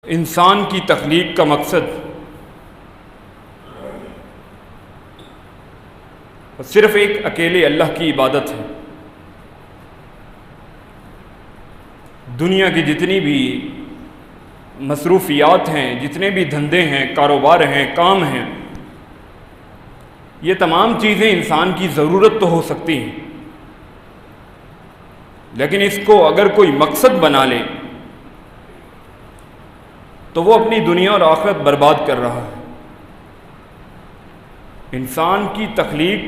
انسان کی تخلیق کا مقصد صرف ایک اکیلے اللہ کی عبادت ہے۔ دنیا کی جتنی بھی مصروفیات ہیں، جتنے بھی دھندے ہیں، کاروبار ہیں، کام ہیں، یہ تمام چیزیں انسان کی ضرورت تو ہو سکتی ہیں، لیکن اس کو اگر کوئی مقصد بنا لے تو وہ اپنی دنیا اور آخرت برباد کر رہا ہے۔ انسان کی تخلیق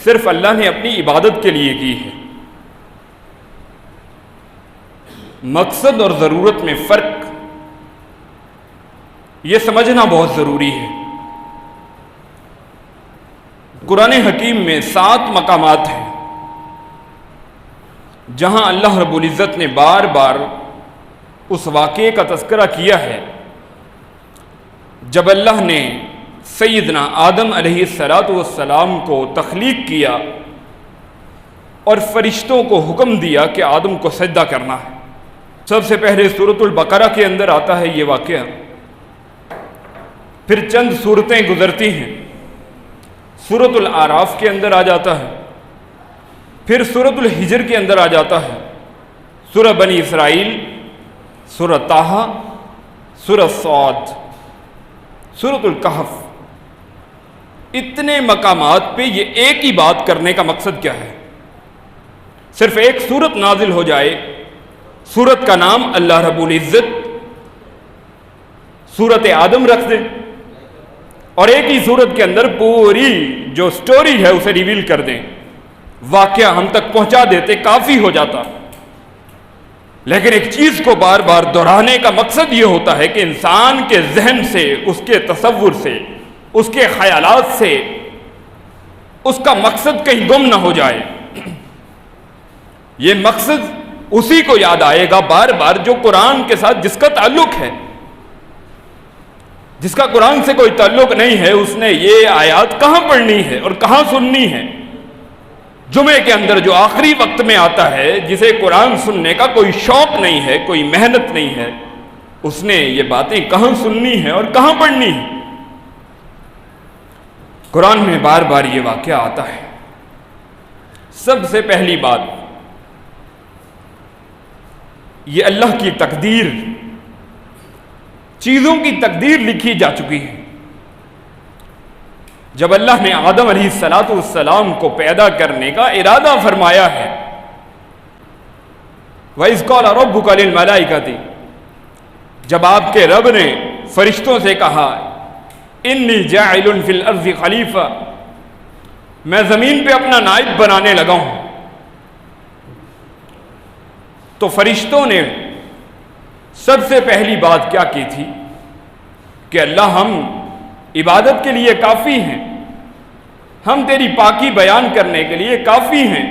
صرف اللہ نے اپنی عبادت کے لیے کی ہے۔ مقصد اور ضرورت میں فرق یہ سمجھنا بہت ضروری ہے۔ قرآن حکیم میں 7 مقامات ہیں جہاں اللہ رب العزت نے بار بار اس واقعے کا تذکرہ کیا ہے جب اللہ نے سیدنا آدم علیہ السلام کو تخلیق کیا اور فرشتوں کو حکم دیا کہ آدم کو سجدہ کرنا ہے۔ سب سے پہلے سورۃ البقرہ کے اندر آتا ہے یہ واقعہ، پھر چند سورتیں گزرتی ہیں، سورۃ الاعراف کے اندر آ جاتا ہے، پھر سورۃ الحجر کے اندر آ جاتا ہے، سورہ بنی اسرائیل، سورہ طٰہٰ، سورہ صاد، سورۃ الکہف۔ اتنے مقامات پہ یہ ایک ہی بات کرنے کا مقصد کیا ہے؟ صرف ایک سورت نازل ہو جائے، سورت کا نام اللہ رب العزت سورت آدم رکھ دیں اور ایک ہی سورت کے اندر پوری جو سٹوری ہے اسے ریویل کر دیں، واقعہ ہم تک پہنچا دیتے، کافی ہو جاتا۔ لیکن ایک چیز کو بار بار دہرانے کا مقصد یہ ہوتا ہے کہ انسان کے ذہن سے، اس کے تصور سے، اس کے خیالات سے اس کا مقصد کہیں گم نہ ہو جائے۔ یہ مقصد اسی کو یاد آئے گا بار بار جو قرآن کے ساتھ جس کا تعلق ہے۔ جس کا قرآن سے کوئی تعلق نہیں ہے اس نے یہ آیات کہاں پڑھنی ہے اور کہاں سننی ہے؟ جمعے کے اندر جو آخری وقت میں آتا ہے، جسے قرآن سننے کا کوئی شوق نہیں ہے، کوئی محنت نہیں ہے، اس نے یہ باتیں کہاں سننی ہے اور کہاں پڑھنی ہے؟ قرآن میں بار بار یہ واقعہ آتا ہے۔ سب سے پہلی بات، یہ اللہ کی تقدیر، چیزوں کی تقدیر لکھی جا چکی ہے۔ جب اللہ نے آدم علیہ السلام کو پیدا کرنے کا ارادہ فرمایا ہے، وَإِذْ قَالَ رَبُّكَ لِلْمَلَائِكَةِ، جب آپ کے رب نے فرشتوں سے کہا اِنِّي جَاعِلٌ فِي الْأَرْضِ خلیفہ، میں زمین پہ اپنا نائب بنانے لگا ہوں، تو فرشتوں نے سب سے پہلی بات کیا کی تھی کہ اللہ ہم عبادت کے لیے کافی ہیں، ہم تیری پاکی بیان کرنے کے لیے کافی ہیں،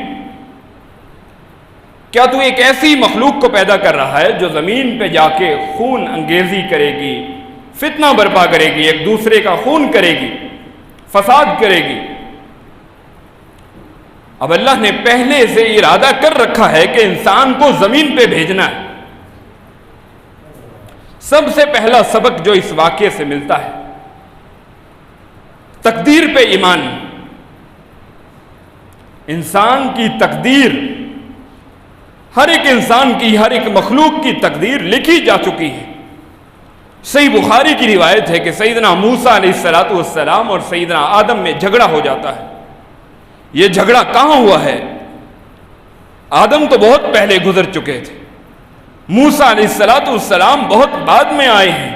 کیا تو ایک ایسی مخلوق کو پیدا کر رہا ہے جو زمین پہ جا کے خون انگیزی کرے گی، فتنہ برپا کرے گی، ایک دوسرے کا خون کرے گی، فساد کرے گی؟ اب اللہ نے پہلے سے ارادہ کر رکھا ہے کہ انسان کو زمین پہ بھیجنا ہے۔ سب سے پہلا سبق جو اس واقعے سے ملتا ہے، تقدیر پہ ایمان۔ انسان کی تقدیر، ہر ایک انسان کی، ہر ایک مخلوق کی تقدیر لکھی جا چکی ہے۔ صحیح بخاری کی روایت ہے کہ سیدنا موسیٰ علیہ السلام اور سیدنا آدم میں جھگڑا ہو جاتا ہے۔ یہ جھگڑا کہاں ہوا ہے؟ آدم تو بہت پہلے گزر چکے تھے، موسیٰ علیہ السلام بہت بعد میں آئے ہیں۔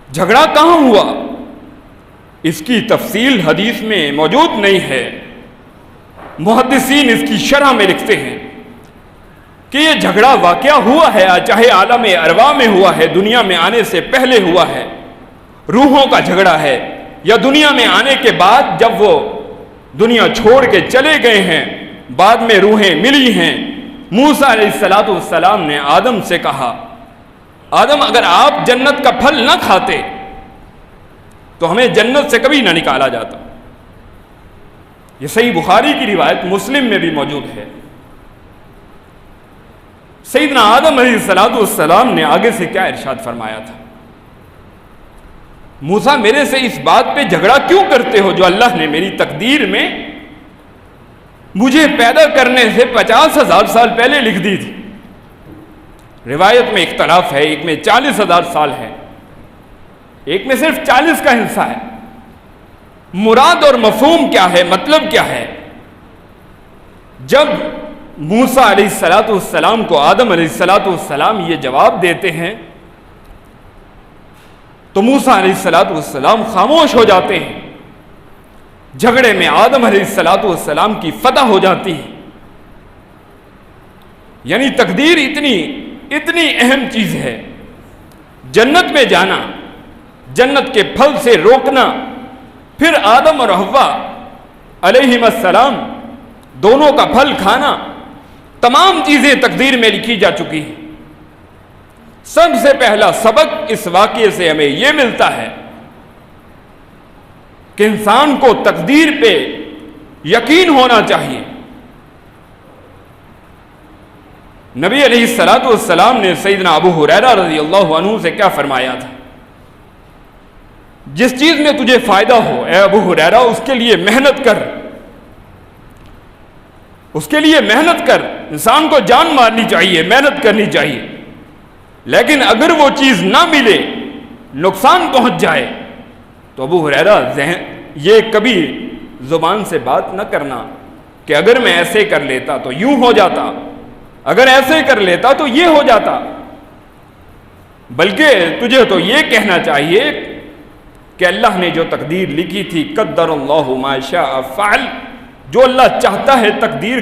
جھگڑا کہاں ہوا؟ اس کی تفصیل حدیث میں موجود نہیں ہے۔ محدثین اس کی شرح میں لکھتے ہیں کہ یہ جھگڑا واقعہ ہوا ہے، چاہے عالم ارواح میں ہوا ہے، دنیا میں آنے سے پہلے ہوا ہے، روحوں کا جھگڑا ہے، یا دنیا میں آنے کے بعد جب وہ دنیا چھوڑ کے چلے گئے ہیں، بعد میں روحیں ملی ہیں۔ موسیٰ علیہ السلام نے آدم سے کہا، آدم اگر آپ جنت کا پھل نہ کھاتے تو ہمیں جنت سے کبھی نہ نکالا جاتا۔ یہ صحیح بخاری کی روایت، مسلم میں بھی موجود ہے۔ سیدنا آدم علیہ السلام نے آگے سے کیا ارشاد فرمایا تھا؟ موسیٰ میرے سے اس بات پہ جھگڑا کیوں کرتے ہو جو اللہ نے میری تقدیر میں مجھے پیدا کرنے سے 50,000 سال پہلے لکھ دی تھی۔ روایت میں اختلاف ہے، ایک میں 40,000 سال ہے، ایک میں صرف 40 کا حصہ ہے۔ مراد اور مفہوم کیا ہے، مطلب کیا ہے؟ جب موسیٰ علیہ السلام کو آدم علیہ السلام یہ جواب دیتے ہیں تو موسیٰ علیہ السلام خاموش ہو جاتے ہیں۔ جھگڑے میں آدم علیہ السلام کی فتح ہو جاتی ہے۔ یعنی تقدیر اتنی اہم چیز ہے۔ جنت میں جانا، جنت کے پھل سے روکنا، پھر آدم اور حوا علیہم السلام دونوں کا پھل کھانا، تمام چیزیں تقدیر میں لکھی جا چکی ہیں۔ سب سے پہلا سبق اس واقعے سے ہمیں یہ ملتا ہے کہ انسان کو تقدیر پہ یقین ہونا چاہیے۔ نبی علیہ السلام نے سیدنا ابو ہریرہ رضی اللہ عنہ سے کیا فرمایا تھا؟ جس چیز میں تجھے فائدہ ہو اے ابو ہریرہ اس کے لیے محنت کر، اس کے لیے محنت کر۔ انسان کو جان مارنی چاہیے، محنت کرنی چاہیے، لیکن اگر وہ چیز نہ ملے، نقصان پہنچ جائے تو ابو ہریرہ یہ کبھی زبان سے بات نہ کرنا کہ اگر میں ایسے کر لیتا تو یوں ہو جاتا، اگر ایسے کر لیتا تو یہ ہو جاتا، بلکہ تجھے تو یہ کہنا چاہیے کہ اللہ نے جو تقدیر لکھی تھی قدر اللہ ما شاء فعل، جو اللہ چاہتا ہے تقدیر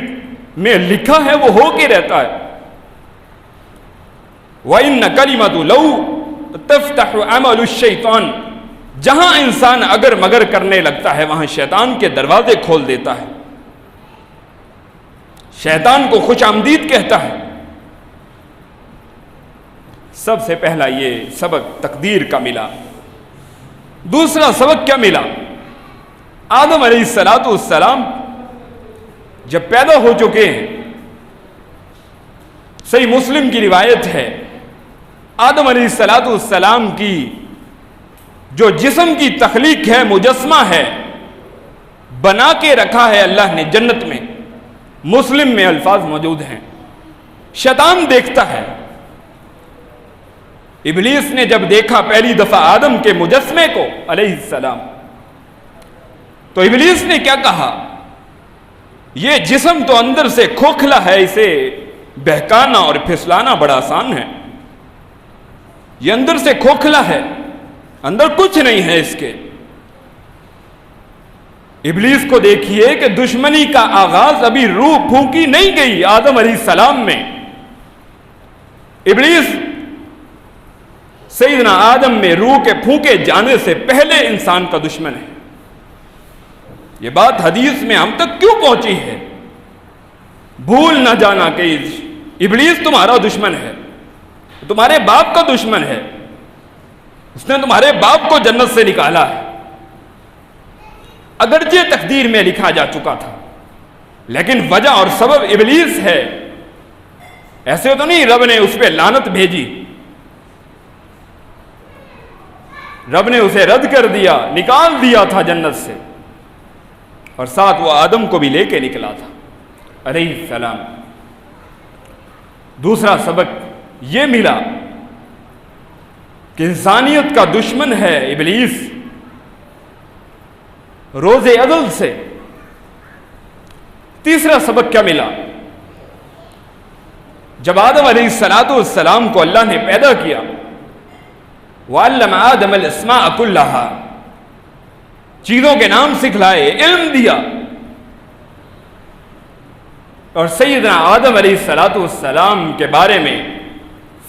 میں لکھا ہے وہ ہو کے رہتا ہے۔ وَإِنَّ كَلِمَةُ لَوْ تَفْتَحُ عَمَلُ الشَّيْطَانِ، جہاں انسان اگر مگر کرنے لگتا ہے وہاں شیطان کے دروازے کھول دیتا ہے، شیطان کو خوش آمدید کہتا ہے۔ سب سے پہلا یہ سبق تقدیر کا ملا۔ دوسرا سبق کیا ملا؟ آدم علیہ السلام جب پیدا ہو چکے ہیں، صحیح مسلم کی روایت ہے، آدم علیہ السلام کی جو جسم کی تخلیق ہے، مجسمہ ہے، بنا کے رکھا ہے اللہ نے جنت میں۔ مسلم میں الفاظ موجود ہیں، شیطان دیکھتا ہے۔ ابلیس نے جب دیکھا پہلی دفعہ آدم کے مجسمے کو علیہ السلام، تو ابلیس نے کیا کہا؟ یہ جسم تو اندر سے کھوکھلا ہے، اسے بہکانا اور پھسلانا بڑا آسان ہے۔ یہ اندر سے کھوکھلا ہے، اندر کچھ نہیں ہے اس کے۔ ابلیس کو دیکھیے کہ دشمنی کا آغاز ابھی روح پھونکی نہیں گئی آدم علیہ السلام میں، ابلیس سیدنا آدم میں روح کے پھونکے جانے سے پہلے انسان کا دشمن ہے۔ یہ بات حدیث میں ہم تک کیوں پہنچی ہے؟ بھول نہ جانا کہ ابلیس تمہارا دشمن ہے، تمہارے باپ کا دشمن ہے، اس نے تمہارے باپ کو جنت سے نکالا ہے۔ اگرچہ تقدیر میں لکھا جا چکا تھا، لیکن وجہ اور سبب ابلیس ہے۔ ایسے تو نہیں رب نے اس پہ لعنت بھیجی، رب نے اسے رد کر دیا، نکال دیا تھا جنت سے، اور ساتھ وہ آدم کو بھی لے کے نکلا تھا علیہ السلام۔ دوسرا سبق یہ ملا کہ انسانیت کا دشمن ہے ابلیس روز ازل سے۔ تیسرا سبق کیا ملا؟ جب آدم علیہ السلام کو اللہ نے پیدا کیا، وَعَلَّمَ آدَمَ الْأَسْمَاءَ كُلَّهَا، چیزوں کے نام سکھلائے، علم دیا، اور سیدنا آدم علیہ السلام کے بارے میں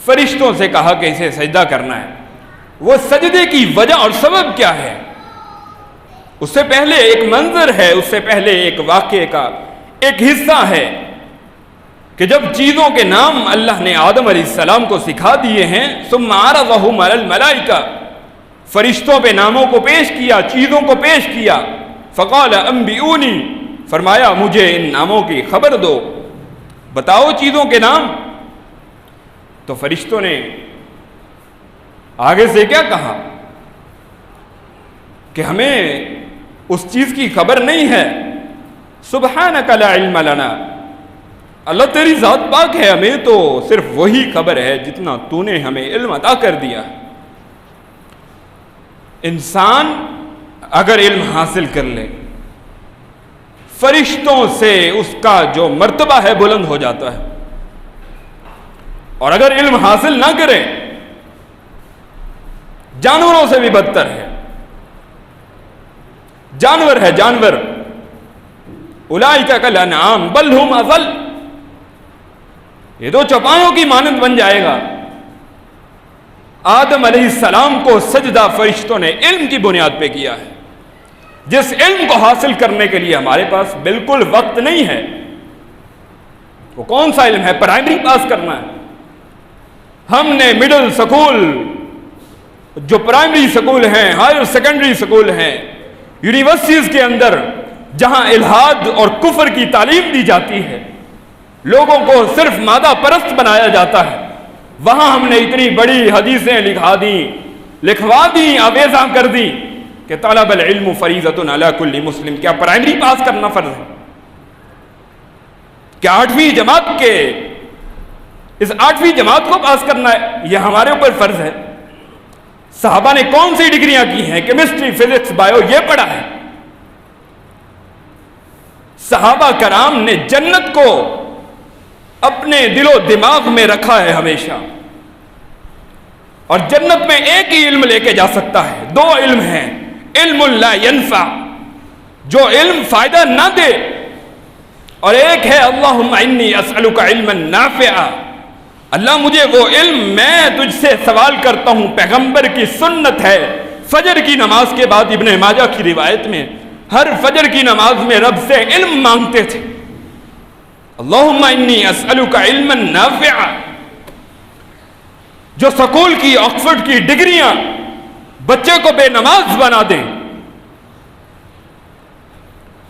فرشتوں سے کہا کہ اسے سجدہ کرنا ہے۔ وہ سجدے کی وجہ اور سبب کیا ہے؟ اس سے پہلے ایک منظر ہے، اس سے پہلے ایک واقعے کا ایک حصہ ہے کہ جب چیزوں کے نام اللہ نے آدم علیہ السلام کو سکھا دیے ہیں، ثم عرضهم علی الملائکہ، فرشتوں پہ ناموں کو پیش کیا، چیزوں کو پیش کیا، فقال انبئونی، فرمایا مجھے ان ناموں کی خبر دو، بتاؤ چیزوں کے نام۔ تو فرشتوں نے آگے سے کیا کہا کہ ہمیں اس چیز کی خبر نہیں ہے. سبحانک لا علم لنا، اللہ تیری ذات پاک ہے، ہمیں تو صرف وہی خبر ہے جتنا تو نے ہمیں علم عطا کر دیا. انسان اگر علم حاصل کر لے، فرشتوں سے اس کا جو مرتبہ ہے بلند ہو جاتا ہے، اور اگر علم حاصل نہ کرے جانوروں سے بھی بدتر ہے. جانور ہے جانور، اولئک کالانعام بل ہم اضل، یہ تو چوپایوں کی مانند بن جائے گا. آدم علیہ السلام کو سجدہ فرشتوں نے علم کی بنیاد پہ کیا ہے، جس علم کو حاصل کرنے کے لیے ہمارے پاس بالکل وقت نہیں ہے. وہ کون سا علم ہے؟ پرائمری پاس کرنا ہے. ہم نے مڈل سکول، جو پرائمری سکول ہیں، ہائر سیکنڈری سکول ہیں، یونیورسٹیز کے اندر جہاں الحاد اور کفر کی تعلیم دی جاتی ہے، لوگوں کو صرف مادہ پرست بنایا جاتا ہے، وہاں ہم نے اتنی بڑی حدیثیں لکھوا دیں، آویزاں کر دی کہ طلب العلم فریضۃ علی کل مسلم. کیا پرائمری پاس کرنا فرض ہے؟ کیا 8ویں جماعت کے اس 8ویں جماعت کو پاس کرنا ہے؟ یہ ہمارے اوپر فرض ہے. صحابہ نے کون سی ڈگریاں کی ہیں؟ کیمسٹری، فزکس، بایو، یہ پڑھا ہے. صحابہ کرام نے جنت کو اپنے دل و دماغ میں رکھا ہے ہمیشہ، اور جنت میں ایک ہی علم لے کے جا سکتا ہے. 2 علم ہیں، علم لا ينفع، جو علم فائدہ نہ دے، اور ایک ہے اللہم انی اسألک علما نافعا، اللہ مجھے وہ علم، میں تجھ سے سوال کرتا ہوں. پیغمبر کی سنت ہے، فجر کی نماز کے بعد ابن ماجہ کی روایت میں ہر فجر کی نماز میں رب سے علم مانگتے تھے. اللہم انی اسألک علما نافعا. جو سکول کی، آکسفورڈ کی ڈگریاں بچے کو بے نماز بنا دیں،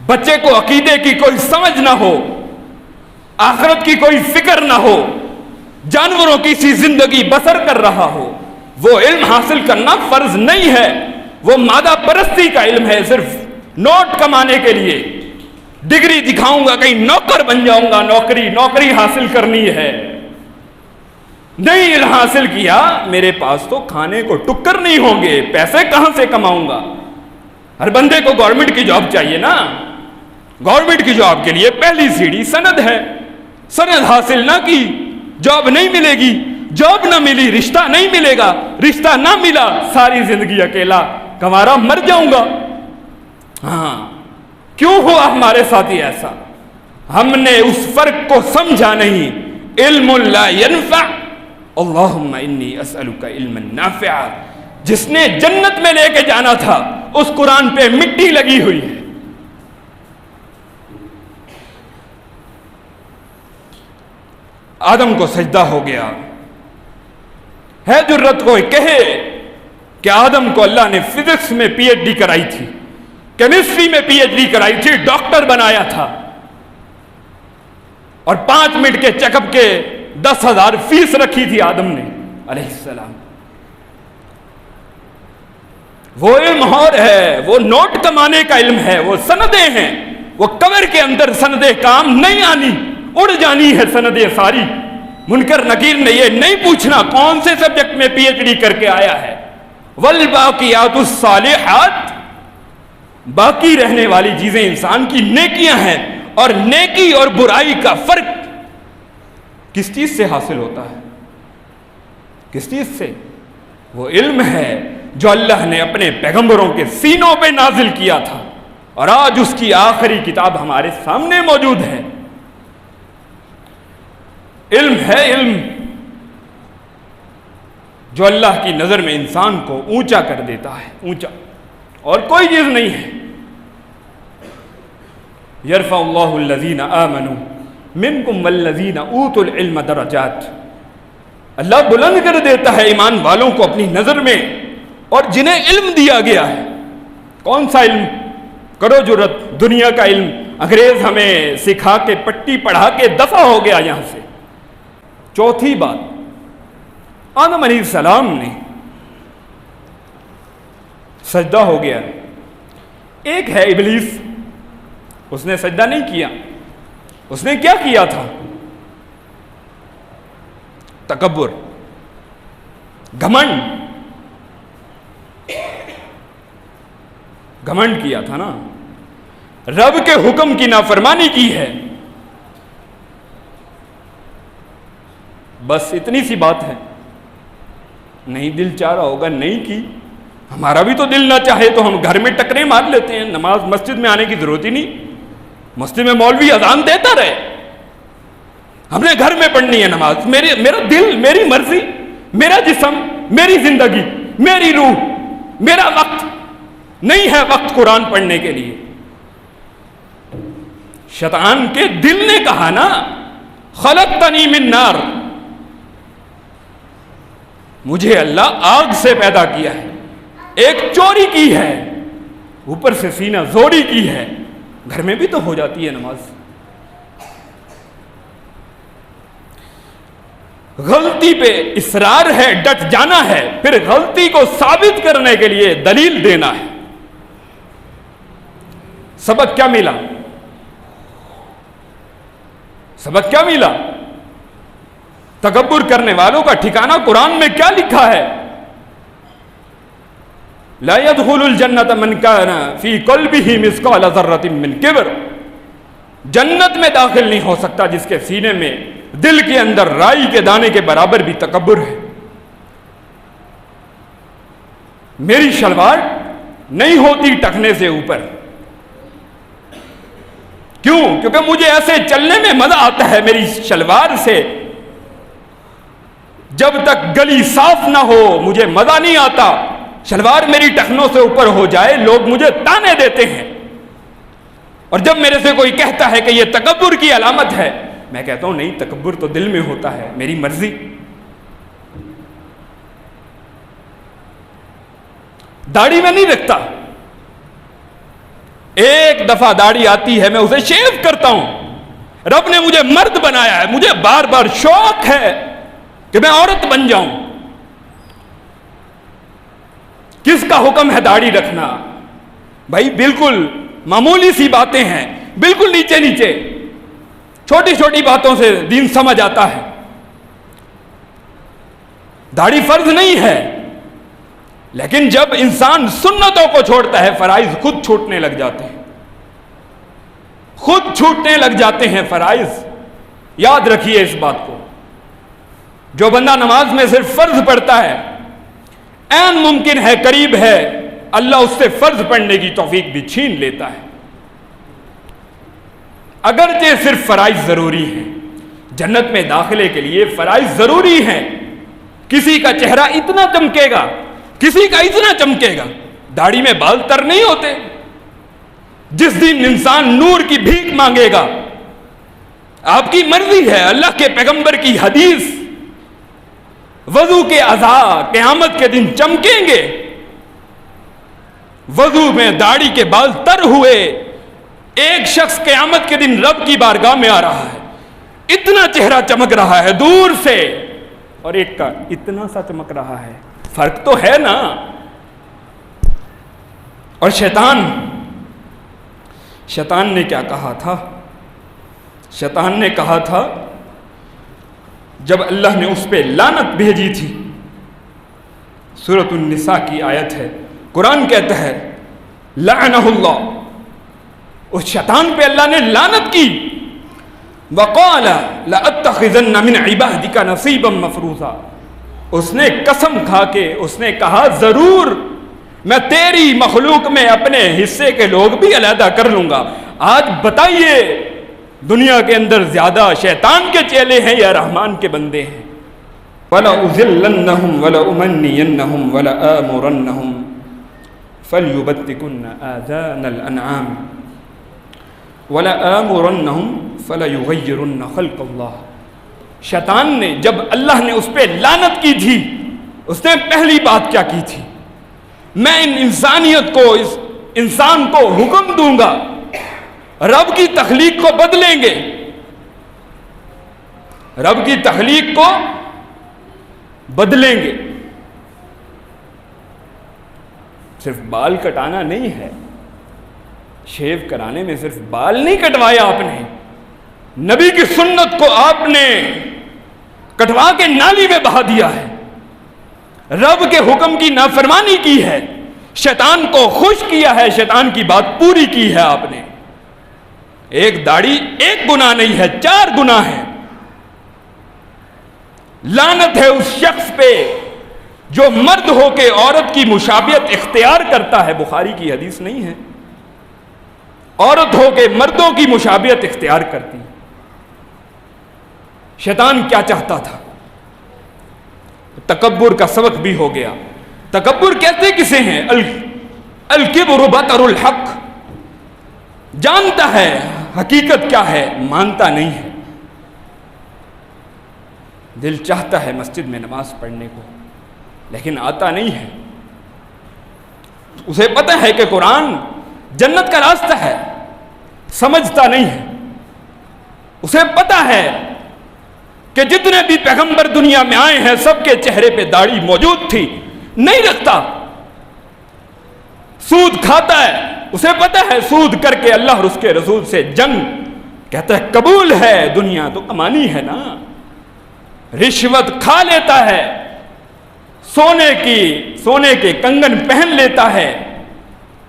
بچے کو عقیدے کی کوئی سمجھ نہ ہو، آخرت کی کوئی فکر نہ ہو، جانوروں کی سی زندگی بسر کر رہا ہو، وہ علم حاصل کرنا فرض نہیں ہے. وہ مادہ پرستی کا علم ہے، صرف نوٹ کمانے کے لیے. ڈگری دکھاؤں گا، کہیں نوکر بن جاؤں گا، نوکری حاصل کرنی ہے. نہیں علم حاصل کیا، میرے پاس تو کھانے کو ٹکر نہیں ہوں گے، پیسے کہاں سے کماؤں گا؟ ہر بندے کو گورنمنٹ کی جاب چاہیے نا. گورنمنٹ کی جاب کے لیے پہلی سیڑھی سند ہے. سند حاصل نہ کی، جاب نہیں ملے گی. جاب نہ ملی، رشتہ نہیں ملے گا. رشتہ نہ ملا، ساری زندگی اکیلا کنوارا مر جاؤں گا. ہاں، کیوں ہوا ہمارے ساتھ ہی ایسا؟ ہم نے اس فرق کو سمجھا نہیں. علم لا ينفع، اللہم انی اسألک علما نافعا. جس نے جنت میں لے کے جانا تھا، اس قرآن پہ مٹی لگی ہوئی ہے. آدم کو سجدہ ہو گیا. ہے جرت کوئی کہے کہ آدم کو اللہ نے فزکس میں پی ایچ ڈی کرائی تھی، کیمسٹری میں پی ایچ ڈی کرائی تھی، ڈاکٹر بنایا تھا، اور 5 منٹ کے چیک اپ کے 10,000 فیس رکھی تھی آدم نے علیہ السلام. وہ علم اور ہے، وہ نوٹ کمانے کا علم ہے، وہ سندیں ہیں. وہ کور کے اندر سندیں کام نہیں آنی، اڑ جانی ہے سندیں ساری. منکر نکیر نے یہ نہیں پوچھنا کون سے سبجیکٹ میں پی ایچ ڈی کر کے آیا ہے. والباقیات الصالحات، باقی رہنے والی چیزیں انسان کی نیکیاں ہیں. اور نیکی اور برائی کا فرق کس چیز سے حاصل ہوتا ہے؟ کس چیز سے؟ وہ علم ہے جو اللہ نے اپنے پیغمبروں کے سینوں پہ نازل کیا تھا، اور آج اس کی آخری کتاب ہمارے سامنے موجود ہے. علم ہے، علم جو اللہ کی نظر میں انسان کو اونچا کر دیتا ہے، اونچا، اور کوئی چیز نہیں ہے. یرفع اللہ الذین آمنوا منکم والذین اوتوا العلم درجات. اللہ بلند کر دیتا ہے ایمان والوں کو اپنی نظر میں، اور جنہیں علم دیا گیا ہے. کون سا علم؟ کرو جرت، دنیا کا علم. انگریز ہمیں سکھا کے، پٹی پڑھا کے دفع ہو گیا یہاں سے. چوتھی بات، آدم علیہ السلام نے سجدہ ہو گیا. ایک ہے ابلیس, اس نے سجدہ نہیں کیا. اس نے کیا کیا تھا؟ تکبر, گھمنڈ کیا تھا نا. رب کے حکم کی نافرمانی کی ہے. بس اتنی سی بات ہے. نہیں دل چاہ رہا ہوگا, نہیں کی. ہمارا بھی تو دل نہ چاہے تو ہم گھر میں ٹکرے مار لیتے ہیں. نماز مسجد میں آنے کی ضرورت ہی نہیں. مسجد میں مولوی اذان دیتا رہے, ہم نے گھر میں پڑھنی ہے نماز. میرا دل, میری مرضی, میرا جسم, میری زندگی, میری روح, میرا وقت نہیں ہے وقت قرآن پڑھنے کے لیے. شیطان کے دل نے کہا نا, خلقتنی من نار, مجھے اللہ آگ سے پیدا کیا ہے. ایک چوری کی ہے, اوپر سے سینہ زوری کی ہے. گھر میں بھی تو ہو جاتی ہے نماز. غلطی پہ اصرار ہے, ڈٹ جانا ہے, پھر غلطی کو ثابت کرنے کے لیے دلیل دینا ہے. سبق کیا ملا؟ سبق کیا ملا؟ تکبر کرنے والوں کا ٹھکانہ قرآن میں کیا لکھا ہے؟ لا يدخل الجنة من كان في قلبه مثقال ذرة من کبر. جنت میں داخل نہیں ہو سکتا جس کے سینے میں, دل کے اندر رائی کے دانے کے برابر بھی تکبر ہے. میری شلوار نہیں ہوتی ٹخنے سے اوپر. کیوں؟ کیونکہ مجھے ایسے چلنے میں مزہ آتا ہے میری شلوار سے. جب تک گلی صاف نہ ہو مجھے مزہ نہیں آتا. شلوار میری ٹخنوں سے اوپر ہو جائے لوگ مجھے تانے دیتے ہیں. اور جب میرے سے کوئی کہتا ہے کہ یہ تکبر کی علامت ہے, میں کہتا ہوں نہیں, تکبر تو دل میں ہوتا ہے, میری مرضی. داڑھی میں نہیں رکھتا. ایک دفعہ داڑھی آتی ہے میں اسے شیو کرتا ہوں. رب نے مجھے مرد بنایا ہے, مجھے بار بار شوق ہے کہ میں عورت بن جاؤں. کس کا حکم ہے داڑھی رکھنا؟ بھائی بالکل معمولی سی باتیں ہیں, بالکل نیچے نیچے, چھوٹی چھوٹی باتوں سے دین سمجھ آتا ہے. داڑھی فرض نہیں ہے, لیکن جب انسان سنتوں کو چھوڑتا ہے فرائض خود چھوٹنے لگ جاتے ہیں. خود چھوٹنے لگ جاتے ہیں فرائض. یاد رکھیے اس بات کو. جو بندہ نماز میں صرف فرض پڑھتا ہے, عین ممکن ہے, قریب ہے, اللہ اس سے فرض پڑھنے کی توفیق بھی چھین لیتا ہے. اگرچہ صرف فرائض ضروری ہیں, جنت میں داخلے کے لیے فرائض ضروری ہیں. کسی کا چہرہ اتنا چمکے گا, کسی کا اتنا چمکے گا. داڑھی میں بال تر نہیں ہوتے. جس دن انسان نور کی بھیک مانگے گا, آپ کی مرضی ہے, اللہ کے پیغمبر کی حدیث, وضو کے اعضاء قیامت کے دن چمکیں گے. وضو میں داڑھی کے بال تر ہوئے ایک شخص قیامت کے دن رب کی بارگاہ میں آ رہا ہے, اتنا چہرہ چمک رہا ہے دور سے, اور ایک کا اتنا سا چمک رہا ہے. فرق تو ہے نا. اور شیطان نے کیا کہا تھا؟ شیطان نے کہا تھا جب اللہ نے اس پہ لعنت بھیجی تھی, سورۃ النساء کی آیت ہے, قرآن کہتا ہے لعنہ اللہ, اس شیطان پہ اللہ نے لعنت کی. وقال لأتخذن من عبادك نصیبا مفروضا, اس نے قسم کھا کے اس نے کہا ضرور میں تیری مخلوق میں اپنے حصے کے لوگ بھی علیحدہ کر لوں گا. آج بتائیے دنیا کے اندر زیادہ شیطان کے چیلے ہیں یا رحمان کے بندے ہیں؟ وَلَأُذِلَّنَّهُمْ وَلَأُمَنِّيَنَّهُمْ وَلَآمُرَنَّهُمْ فَلْيُبَتِّكُنَّ آذَانَ الْأَنْعَامِ وَلَآمُرَنَّهُمْ فَلَيُغَيِّرُنَّ خَلْقَ اللَّهِ. شیطان نے جب اللہ نے اس پہ لعنت کی تھی, اس نے پہلی بات کیا کی تھی؟ میں ان انسانیت کو, اس انسان کو حکم دوں گا رب کی تخلیق کو بدلیں گے. رب کی تخلیق کو بدلیں گے. صرف بال کٹانا نہیں ہے, شیو کرانے میں صرف بال نہیں کٹوایا آپ نے, نبی کی سنت کو آپ نے کٹوا کے نالی میں بہا دیا ہے, رب کے حکم کی نافرمانی کی ہے, شیطان کو خوش کیا ہے, شیطان کی بات پوری کی ہے آپ نے. ایک داڑھی ایک گناہ نہیں ہے, 4 گناہ ہیں. لعنت ہے اس شخص پہ جو مرد ہو کے عورت کی مشابہت اختیار کرتا ہے. بخاری کی حدیث نہیں ہے, عورت ہو کے مردوں کی مشابہت اختیار کرتی. شیطان کیا چاہتا تھا؟ تکبر کا سبق بھی ہو گیا. تکبر کہتے کسے ہیں؟ الکبر بطر الحق, جانتا ہے حقیقت کیا ہے, مانتا نہیں ہے. دل چاہتا ہے مسجد میں نماز پڑھنے کو, لیکن آتا نہیں ہے. اسے پتہ ہے کہ قرآن جنت کا راستہ ہے, سمجھتا نہیں ہے. اسے پتہ ہے کہ جتنے بھی پیغمبر دنیا میں آئے ہیں سب کے چہرے پہ داڑھی موجود تھی, نہیں رکھتا, سود کھاتا ہے. اسے پتہ ہے سود کر کے اللہ اور اس کے رسول سے جنگ, کہتا ہے قبول ہے, دنیا تو کمانی ہے نا. رشوت کھا لیتا ہے, سونے کے کنگن پہن لیتا ہے,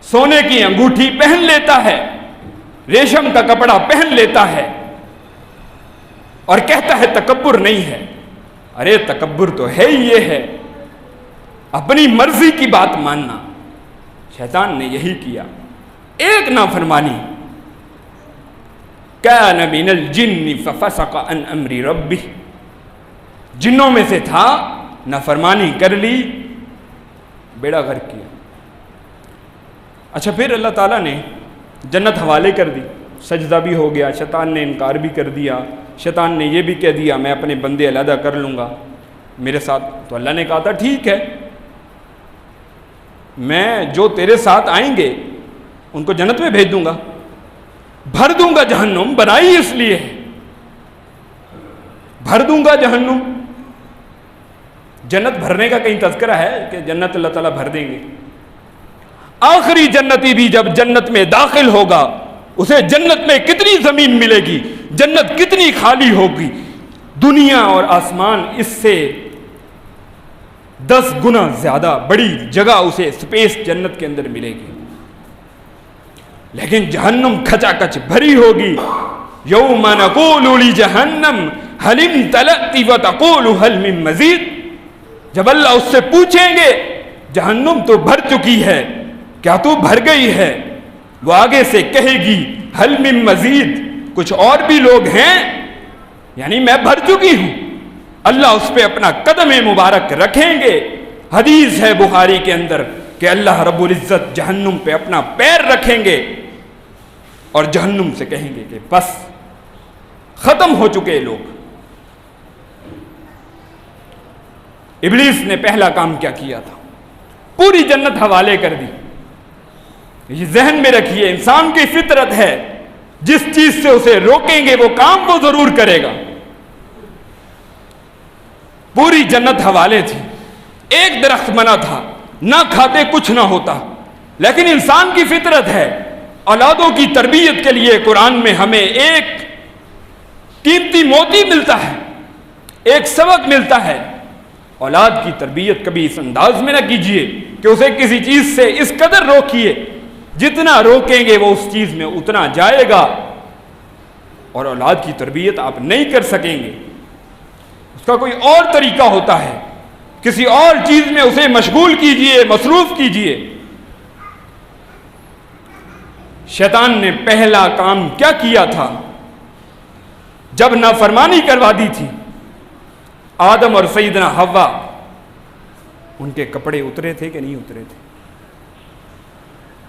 سونے کی انگوٹھی پہن لیتا ہے, ریشم کا کپڑا پہن لیتا ہے, اور کہتا ہے تکبر نہیں ہے. ارے تکبر تو ہے ہی یہ ہے, اپنی مرضی کی بات ماننا. شیطان نے یہی کیا. ایک نافرمانی, کان من الجن ففسق عن امر ربہ, جنوں میں سے تھا, نافرمانی کر لی, بیڑا غرق کیا. اچھا پھر اللہ تعالیٰ نے جنت حوالے کر دی, سجدہ بھی ہو گیا, شیطان نے انکار بھی کر دیا. شیطان نے یہ بھی کہہ دیا میں اپنے بندے علیحدہ کر لوں گا میرے ساتھ. تو اللہ نے کہا تھا ٹھیک ہے, میں جو تیرے ساتھ آئیں گے ان کو جنت میں بھیج دوں گا, بھر دوں گا جہنم, بنائی اس لیے بھر دوں گا جہنم. جنت بھرنے کا کہیں تذکرہ ہے کہ جنت اللہ تعالیٰ بھر دیں گے؟ آخری جنتی بھی جب جنت میں داخل ہوگا اسے جنت میں کتنی زمین ملے گی, جنت کتنی خالی ہوگی, دنیا اور آسمان اس سے 10 گنا زیادہ بڑی جگہ اسے سپیس جنت کے اندر ملے گی. لیکن جہنم کھچا کچ بھری ہوگی. یوم نقول لجہنم هل امتلأت وتقول هل من مزید, جب اللہ اس سے پوچھیں گے جہنم تو بھر چکی ہے, کیا تو بھر گئی ہے, وہ آگے سے کہے گی هل من مزید, کچھ اور بھی لوگ ہیں, یعنی میں بھر چکی ہوں. اللہ اس پہ اپنا قدم مبارک رکھیں گے. حدیث ہے بخاری کے اندر کہ اللہ رب العزت جہنم پہ اپنا پیر رکھیں گے اور جہنم سے کہیں گے کہ بس ختم ہو چکے لوگ. ابلیس نے پہلا کام کیا کیا تھا؟ پوری جنت حوالے کر دی. یہ ذہن میں رکھیے, انسان کی فطرت ہے, جس چیز سے اسے روکیں گے وہ کام وہ ضرور کرے گا. پوری جنت حوالے تھی, ایک درخت منع تھا, نہ کھاتے کچھ نہ ہوتا. لیکن انسان کی فطرت ہے, اولادوں کی تربیت کے لیے قرآن میں ہمیں ایک قیمتی موتی ملتا ہے, ایک سبق ملتا ہے. اولاد کی تربیت کبھی اس انداز میں نہ کیجئے کہ اسے کسی چیز سے اس قدر روکیے, جتنا روکیں گے وہ اس چیز میں اتنا جائے گا, اور اولاد کی تربیت آپ نہیں کر سکیں گے. اس کا کوئی اور طریقہ ہوتا ہے, کسی اور چیز میں اسے مشغول کیجئے, مصروف کیجئے. شیطان نے پہلا کام کیا کیا تھا؟ جب نافرمانی کروا دی تھی آدم اور سیدنا حوا, ان کے کپڑے اترے تھے کہ نہیں اترے تھے؟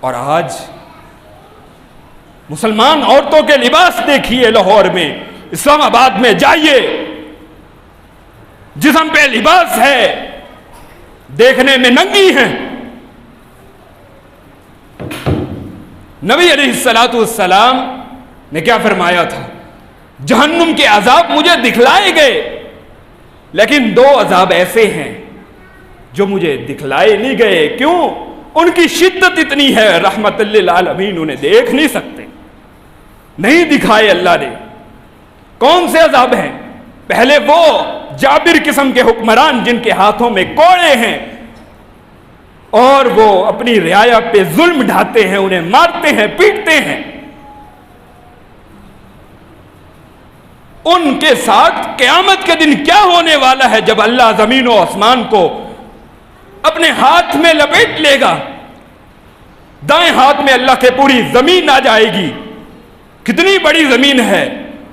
اور آج مسلمان عورتوں کے لباس دیکھیے, لاہور میں, اسلام آباد میں جائیے, جسم پہ لباس ہے, دیکھنے میں ننگی ہیں. نبی علیہ السلام نے کیا فرمایا تھا؟ جہنم کے عذاب مجھے دکھلائے گئے, لیکن دو عذاب ایسے ہیں جو مجھے دکھلائے نہیں گئے. کیوں؟ ان کی شدت اتنی ہے رحمت للعالمین انہیں دیکھ نہیں سکتے, نہیں دکھائے اللہ نے. کون سے عذاب ہیں؟ پہلے وہ جابر قسم کے حکمران جن کے ہاتھوں میں کوڑے ہیں اور وہ اپنی رعایا پہ ظلم ڈھاتے ہیں, انہیں مارتے ہیں, پیٹتے ہیں. ان کے ساتھ قیامت کے دن کیا ہونے والا ہے جب اللہ زمین و آسمان کو اپنے ہاتھ میں لپیٹ لے گا. دائیں ہاتھ میں اللہ کے پوری زمین آ جائے گی. کتنی بڑی زمین ہے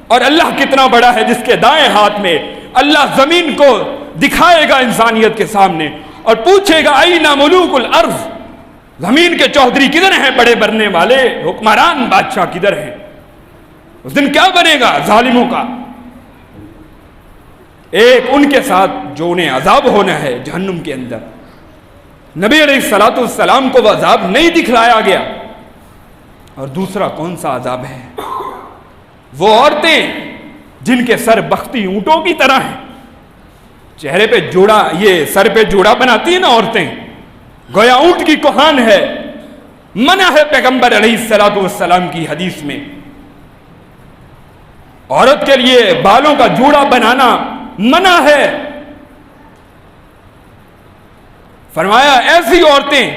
اور اللہ کتنا بڑا ہے جس کے دائیں ہاتھ میں اللہ زمین کو دکھائے گا انسانیت کے سامنے اور پوچھے گا اینا ملوک الارض, زمین کے چودھری کدھر ہیں, بڑے بننے والے حکمران بادشاہ کدھر ہیں. اس دن کیا بنے گا ظالموں کا؟ ایک ان کے ساتھ جو انہیں عذاب ہونا ہے جہنم کے اندر, نبی علیہ الصلوۃ والسلام کو وہ عذاب نہیں دکھلایا گیا. اور دوسرا کون سا عذاب ہے؟ وہ عورتیں جن کے سر بختی اونٹوں کی طرح ہیں, چہرے پہ جوڑا, یہ سر پہ جوڑا بناتی ہیں نا عورتیں, گویا اونٹ کی کوہان ہے. منع ہے پیغمبر علیہ الصلوۃ والسلام کی حدیث میں عورت کے لیے بالوں کا جوڑا بنانا منع ہے. فرمایا ایسی عورتیں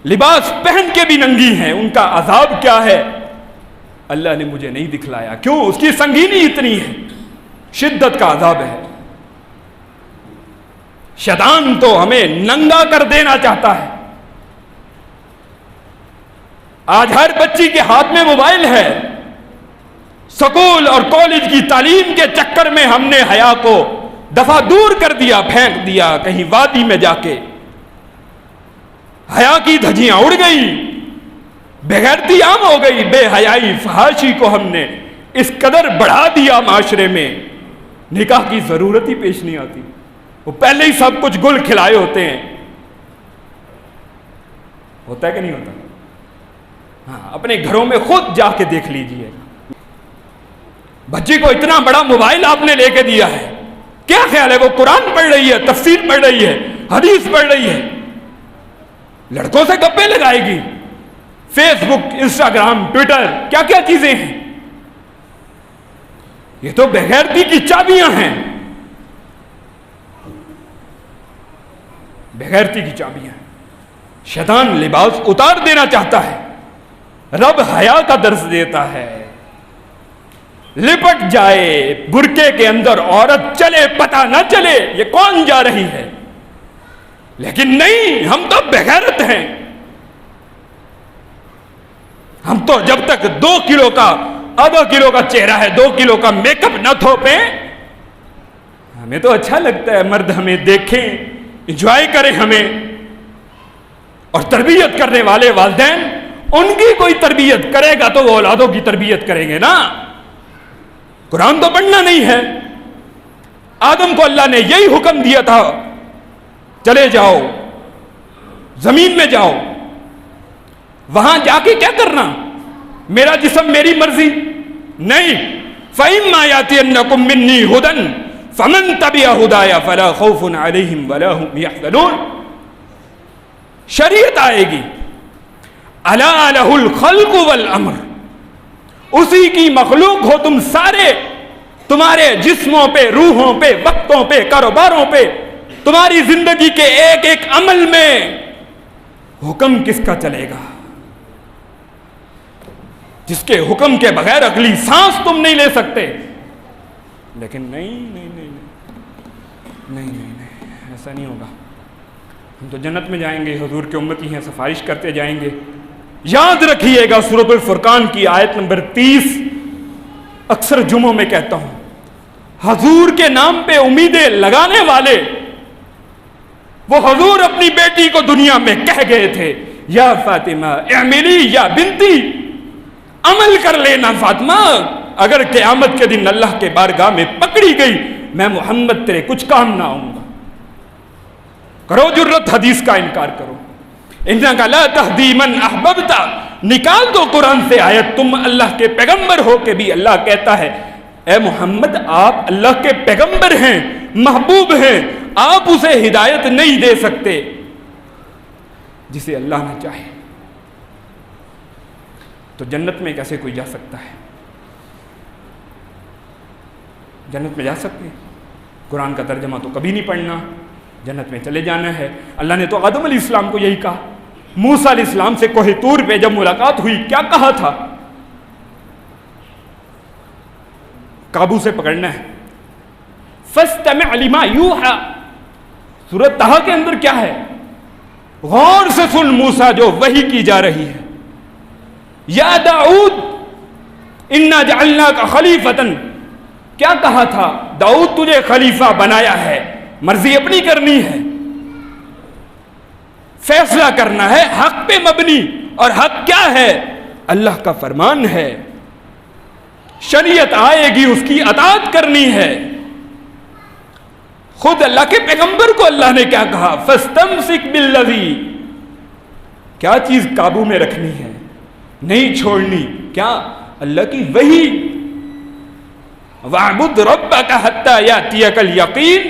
لباس پہن کے بھی ننگی ہیں, ان کا عذاب کیا ہے؟ اللہ نے مجھے نہیں دکھلایا. کیوں؟ اس کی سنگینی اتنی ہے, شدت کا عذاب ہے. شیطان تو ہمیں ننگا کر دینا چاہتا ہے. آج ہر بچی کے ہاتھ میں موبائل ہے. سکول اور کالج کی تعلیم کے چکر میں ہم نے حیا کو دفعہ دور کر دیا, پھینک دیا کہیں وادی میں جا کے. حیا کی دھجیاں اڑ گئی, بےغیرتی عام ہو گئی, بے حیائی فحاشی کو ہم نے اس قدر بڑھا دیا معاشرے میں, نکاح کی ضرورت ہی پیش نہیں آتی. وہ پہلے ہی سب کچھ گل کھلائے ہوتے ہیں. ہوتا ہے کہ نہیں ہوتا؟ ہاں, اپنے گھروں میں خود جا کے دیکھ لیجئے. بچی کو اتنا بڑا موبائل آپ نے لے کے دیا ہے, کیا خیال ہے وہ قرآن پڑھ رہی ہے, تفسیر پڑھ رہی ہے, حدیث پڑھ رہی ہے, لڑکوں سے گپے لگائے گی, فیس بک, انسٹاگرام, ٹویٹر, کیا کیا چیزیں ہیں. یہ تو بےغیرتی کی چابیاں ہیں, بےغیرتی کی چابیاں ہیں. شیطان لباس اتار دینا چاہتا ہے, رب حیا کا درس دیتا ہے. لپٹ جائے برقعے کے اندر عورت, چلے پتہ نہ چلے یہ کون جا رہی ہے. لیکن نہیں, ہم تو بےغیرت ہیں. ہم تو جب تک 2 کلو کا, آدھا کلو کا چہرہ ہے, 2 کلو کا میک اپ نہ تھوپیں, ہمیں تو اچھا لگتا ہے مرد ہمیں دیکھیں, انجوائے کریں ہمیں. اور تربیت کرنے والے والدین, ان کی کوئی تربیت کرے گا تو وہ اولادوں کی تربیت کریں گے نا. قرآن تو پڑھنا نہیں ہے. آدم کو اللہ نے یہی حکم دیا تھا, چلے جاؤ زمین میں جاؤ, وہاں جا کے کیا کرنا, میرا جسم میری مرضی نہیں. فَإِمَّا يَأْتِيَنَّكُم مِّنِّي هُدًى فَمَن تَبِعَ هُدَايَ فَلَا خَوْفٌ عَلَيْهِمْ وَلَا هُمْ يَحْزَنُونَ. شریعت آئے گی, أَلَا لَهُ الْخَلْقُ وَالْأَمْرُ, اسی کی مخلوق ہو تم سارے, تمہارے جسموں پہ, روحوں پہ, وقتوں پہ, کاروباروں پہ, تمہاری زندگی کے ایک ایک عمل میں حکم کس کا چلے گا؟ جس کے حکم کے بغیر اگلی سانس تم نہیں لے سکتے. لیکن نہیں نہیں نہیں نہیں نہیں نہیں, ایسا نہیں ہوگا. ہم تو جنت میں جائیں گے, حضور کے امتی ہیں, سفارش کرتے جائیں گے. یاد رکھیے گا سورۃ الفرقان کی آیت نمبر 30, اکثر جمعوں میں کہتا ہوں, حضور کے نام پہ امیدیں لگانے والے, وہ حضور اپنی بیٹی کو دنیا میں کہہ گئے تھے, یا فاطمہ اعملی یا بنتی, عمل کر لینا فاطمہ, اگر قیامت کے دن اللہ کے بارگاہ میں پکڑی گئی میں محمد تیرے کچھ کام نہ آؤں گا. کرو جرت, حدیث کا انکار کرو. انک لا تہدی من احببت, نکال دو قرآن سے آیت, تم اللہ کے پیغمبر ہو کے بھی اللہ کہتا ہے اے محمد آپ اللہ کے پیغمبر ہیں, محبوب ہیں، آپ اسے ہدایت نہیں دے سکتے جسے اللہ نہ چاہے۔ تو جنت میں کیسے کوئی جا سکتا ہے؟ جنت میں جا سکتے ہیں؟ قرآن کا ترجمہ تو کبھی نہیں پڑھنا، جنت میں چلے جانا ہے۔ اللہ نے تو آدم علیہ السلام کو یہی کہا، موسیٰ علیہ السلام سے کوہ طور پہ جب ملاقات ہوئی کیا کہا تھا؟ قابو سے پکڑنا ہے۔ فَاسْتَمِعْ لِمَا يُوحَىٰ، سورۃ طٰہٰ کے اندر کیا ہے؟ غور سے سن موسیٰ جو وحی کی جا رہی ہے۔ یا داؤد اِنَّا جَعَلْنَاكَ خَلِيفَةً، کیا کہا تھا؟ داؤد تجھے خلیفہ بنایا ہے، مرضی اپنی کرنی ہے، فیصلہ کرنا ہے حق پہ مبنی، اور حق کیا ہے؟ اللہ کا فرمان ہے، شریعت آئے گی اس کی اطاعت کرنی ہے۔ خود اللہ کے پیغمبر کو اللہ نے کیا کہا؟ فَاسْتَمْسِكْ بِالَّذِي، کیا چیز قابو میں رکھنی ہے، نہیں چھوڑنی، کیا؟ اللہ کی وحی۔ وَاعْبُدْ رَبَّكَ حَتَّى يَأْتِيَكَ الْيَقِينُ،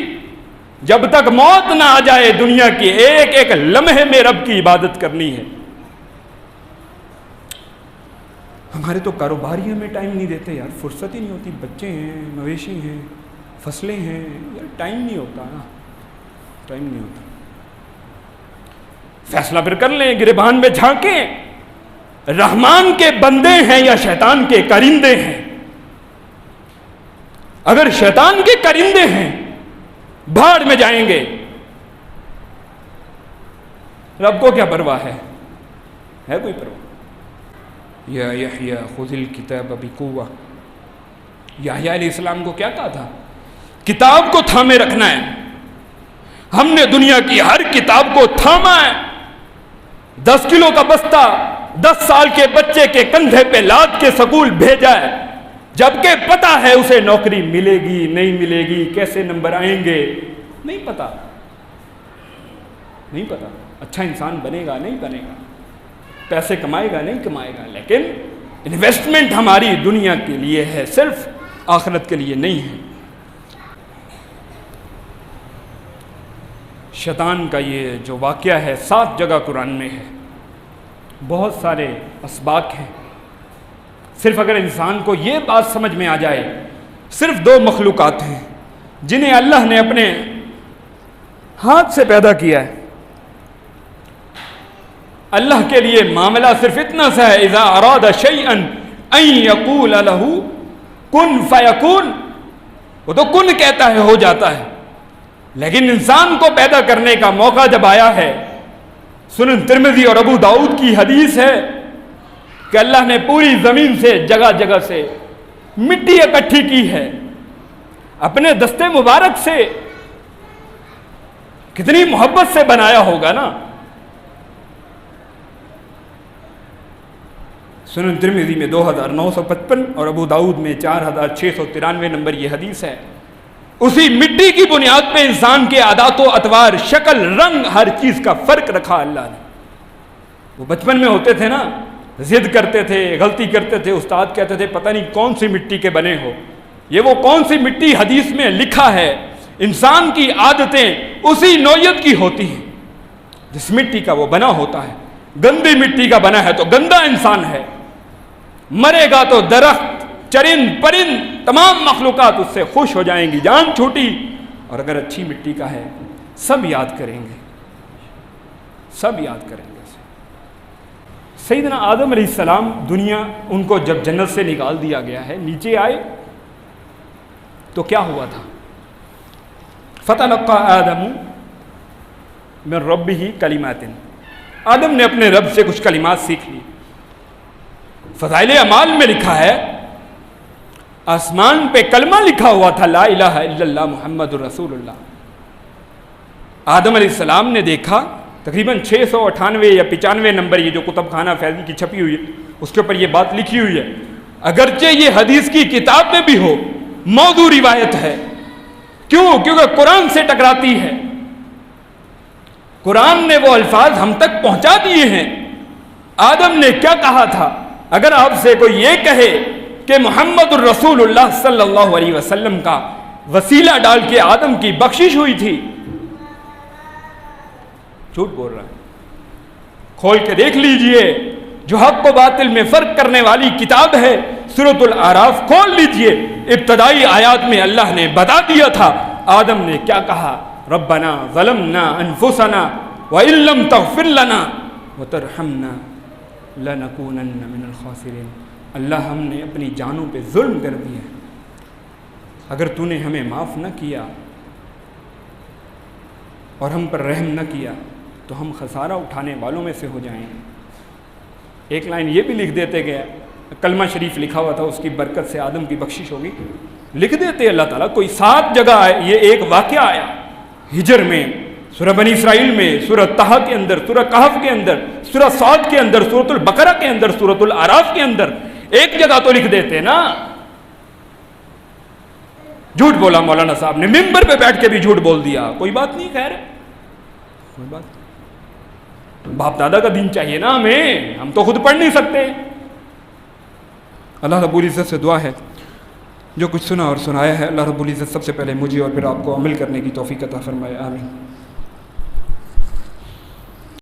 جب تک موت نہ آ جائے دنیا کی ایک ایک لمحے میں رب کی عبادت کرنی ہے۔ ہمارے تو کاروباری ہمیں ٹائم نہیں دیتے یار، فرصت ہی نہیں ہوتی، بچے ہیں، مویشی ہیں، فصلیں ہیں، یار ٹائم نہیں ہوتا نا، ٹائم نہیں ہوتا۔ فیصلہ پھر کر لیں، گریبان میں جھانکیں، رحمان کے بندے ہیں یا شیطان کے کرندے ہیں۔ اگر شیطان کے کرندے ہیں بھاڑ میں جائیں گے، رب کو کیا پرواہ ہے کوئی پرواہ؟ یا یحییٰ خذ الکتاب بقوہ، یحییٰ علیہ السلام کو کیا کہا تھا؟ کتاب کو تھامے رکھنا ہے۔ ہم نے دنیا کی ہر کتاب کو تھاما ہے، 10 کلو کا بستہ 10 سال کے بچے کے کندھے پہ لاد کے سکول بھیجا ہے، جبکہ پتہ ہے اسے نوکری ملے گی نہیں ملے گی، کیسے نمبر آئیں گے نہیں پتا، نہیں پتا، اچھا انسان بنے گا نہیں بنے گا، پیسے کمائے گا نہیں کمائے گا، لیکن انویسٹمنٹ ہماری دنیا کے لیے ہے، صرف آخرت کے لیے نہیں ہے۔ شیطان کا یہ جو واقعہ ہے 7 جگہ قرآن میں ہے، بہت سارے اسباق ہیں۔ صرف اگر انسان کو یہ بات سمجھ میں آ جائے، صرف 2 مخلوقات ہیں جنہیں اللہ نے اپنے ہاتھ سے پیدا کیا ہے۔ اللہ کے لیے معاملہ صرف اتنا سا ہے، اذا اراد شیئا ان یقول له کن فیکون، وہ تو کن کہتا ہے ہو جاتا ہے، لیکن انسان کو پیدا کرنے کا موقع جب آیا ہے، سنن ترمذی اور ابو داؤد کی حدیث ہے کہ اللہ نے پوری زمین سے جگہ جگہ سے مٹی اکٹھی کی ہے، اپنے دستے مبارک سے، کتنی محبت سے بنایا ہوگا نا۔ سنن ترمذی میں 2955 اور ابو داؤد میں 4693 نمبر یہ حدیث ہے۔ اسی مٹی کی بنیاد پہ انسان کے عادات و اطوار، شکل، رنگ، ہر چیز کا فرق رکھا اللہ نے۔ وہ بچپن میں ہوتے تھے نا، ضد کرتے تھے، غلطی کرتے تھے، استاد کہتے تھے پتہ نہیں کون سی مٹی کے بنے ہو، یہ وہ کون سی مٹی حدیث میں لکھا ہے۔ انسان کی عادتیں اسی نوعیت کی ہوتی ہیں جس مٹی کا وہ بنا ہوتا ہے۔ گندی مٹی کا بنا ہے تو گندا انسان ہے، مرے گا تو درخت، چرند پرند، تمام مخلوقات اس سے خوش ہو جائیں گی، جان چھوٹی۔ اور اگر اچھی مٹی کا ہے سب یاد کریں گے، سب یاد کریں گے۔ سیدنا آدم علیہ السلام دنیا، ان کو جب جنت سے نکال دیا گیا ہے، نیچے آئے تو کیا ہوا تھا؟ فَتَلَقَّىٰ آدَمُ مِن رَبِّهِ كَلِمَاتٍ، آدم نے اپنے رب سے کچھ کلمات سیکھ لی۔ فضائل اعمال میں لکھا ہے، آسمان پہ کلمہ لکھا ہوا تھا، لا الہ الا اللہ محمد رسول اللہ۔ آدم علیہ السلام نے دیکھا، تقریباً 698 یا 95 نمبر یہ جو کتب خانہ فیضی کی چھپی ہوئی ہے اس کے اوپر یہ بات لکھی ہوئی ہے، اگرچہ یہ حدیث کی کتاب میں بھی ہو، موضوع روایت ہے۔ کیوں؟ کیونکہ قرآن سے ٹکراتی ہے۔ قرآن نے وہ الفاظ ہم تک پہنچا دیے ہیں۔ آدم نے کیا کہا تھا؟ اگر آپ سے کوئی یہ کہے کہ محمد الرسول اللہ صلی اللہ علیہ وسلم کا وسیلہ ڈال کے آدم کی بخشش ہوئی تھی. جھوٹ بول رہا ہے. کھول کے دیکھ لیجئے, جو حق و باطل میں فرق کرنے والی کتاب ہے سورۃ الاعراف کھول لیجئے. ابتدائی آیات میں اللہ نے بتا دیا تھا آدم نے کیا کہا, ربنا ظلمنا انفسنا وان لم تغفر لنا وترحمنا لنکونن من الخاسرین. اللہ ہم نے اپنی جانوں پہ ظلم کر دیا, اگر تو نے ہمیں معاف نہ کیا اور ہم پر رحم نہ کیا تو ہم خسارہ اٹھانے والوں میں سے ہو جائیں. ایک لائن یہ بھی لکھ دیتے کہ کلمہ شریف لکھا ہوا تھا, اس کی برکت سے آدم کی بخشش ہوگی, لکھ دیتے اللہ تعالیٰ. کوئی 7 جگہ آئے, یہ ایک واقعہ آیا ہجر میں, سورہ بنی اسرائیل میں, سورہ طہ کے اندر, سورہ کہف کے اندر, سورہ صاد کے اندر, سورۃ البقرہ کے اندر, سورۃ الاعراف کے اندر. ایک جگہ تو لکھ دیتے نا. جھوٹ بولا مولانا صاحب نے, ممبر پہ بیٹھ کے بھی جھوٹ بول دیا. کوئی بات نہیں, خیر ہے, کوئی بات. باپ دادا کا دین چاہیے نا ہمیں, ہم تو خود پڑھ نہیں سکتے. اللہ رب العزت سے دعا ہے جو کچھ سنا اور سنایا ہے اللہ رب العزت سب سے پہلے مجھے اور پھر آپ کو عمل کرنے کی توفیق عطا فرمائے. آمین.